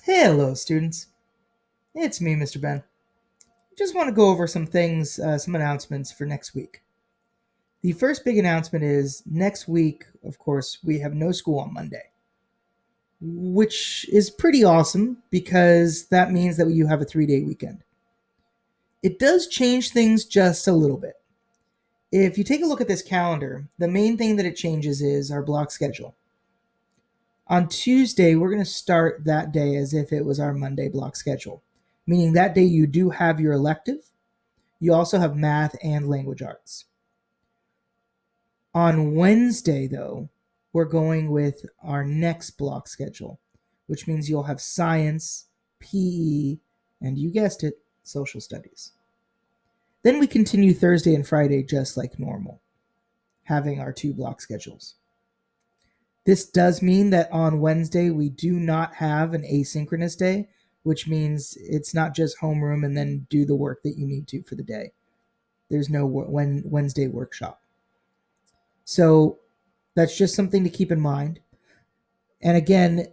Hello, students. It's me, Mr. Ben. Just want to go over some things, some announcements for next week. The first big announcement is next week, of course, we have no school on Monday, which is pretty awesome because that means that you have a 3-day weekend. It does change things just a little bit. If you take a look at this calendar, the main thing that it changes is our block schedule. On Tuesday, we're going to start that day as if it was our Monday block schedule, meaning that day you do have your elective. You also have math and language arts. On Wednesday, though, we're going with our next block schedule, which means you'll have science, PE, and you guessed it, social studies. Then we continue Thursday and Friday just like normal, having our 2 block schedules. This does mean that on Wednesday we do not have an asynchronous day, which means it's not just homeroom and then do the work that you need to for the day. There's no Wednesday workshop. So that's just something to keep in mind. And again,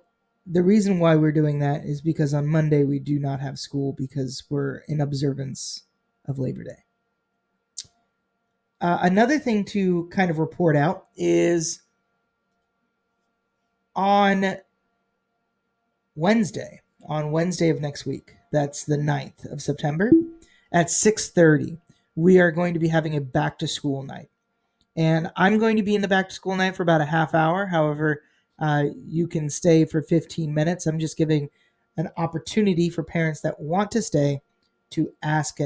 the reason why we're doing that is because on Monday we do not have school because we're in observance of Labor Day. Another thing to kind of report out is on Wednesday of next week, that's the 9th of September, at 6:30, we are going to be having a back to school night. And I'm going to be in the back to school night for about a half hour. However, you can stay for 15 minutes. I'm just giving an opportunity for parents that want to stay to ask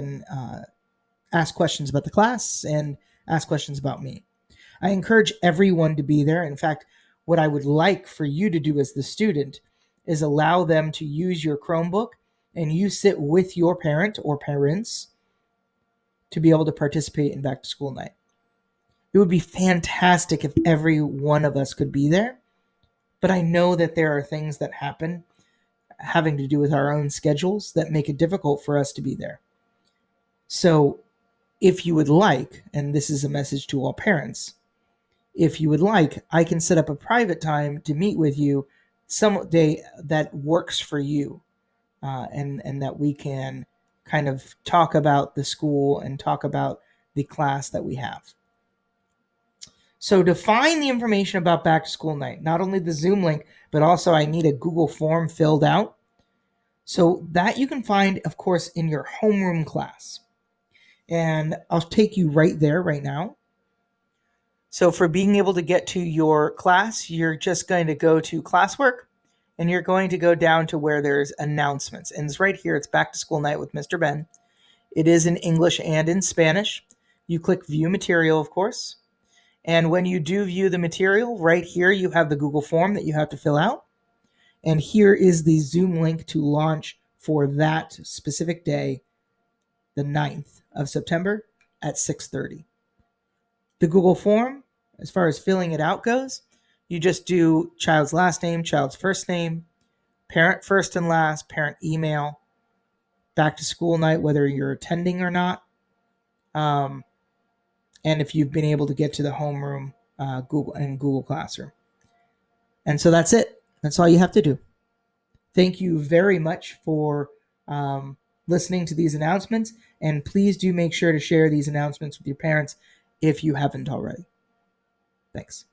questions about the class and ask questions about me. I encourage everyone to be there. In fact, what I would like for you to do as the student is allow them to use your Chromebook and you sit with your parent or parents to be able to participate in back to school night. It would be fantastic if every one of us could be there, but I know that there are things that happen having to do with our own schedules that make it difficult for us to be there. So if you would like, and this is a message to all parents, if you would like, I can set up a private time to meet with you some day that works for you, and that we can kind of talk about the school and talk about the class that we have. So to find the information about back to school night, not only the Zoom link, but also I need a Google form filled out. So that you can find, of course, in your homeroom class. And I'll take you right there right now. So for being able to get to your class, you're just going to go to classwork and you're going to go down to where there's announcements. And it's right here. It's back to school night with Mr. Ben. It is in English and in Spanish. You click view material, of course. And when you do view the material, right here you have the Google form that you have to fill out. And here is the Zoom link to launch for that specific day, the 9th of September at 6:30. The Google form, as far as filling it out goes, you just do child's last name, child's first name, parent first and last, parent email, back to school night, whether you're attending or not, and if you've been able to get to the homeroom Google Classroom. And so that's it. That's all you have to do. Thank you very much for listening to these announcements, and please do make sure to share these announcements with your parents if you haven't already. Thanks.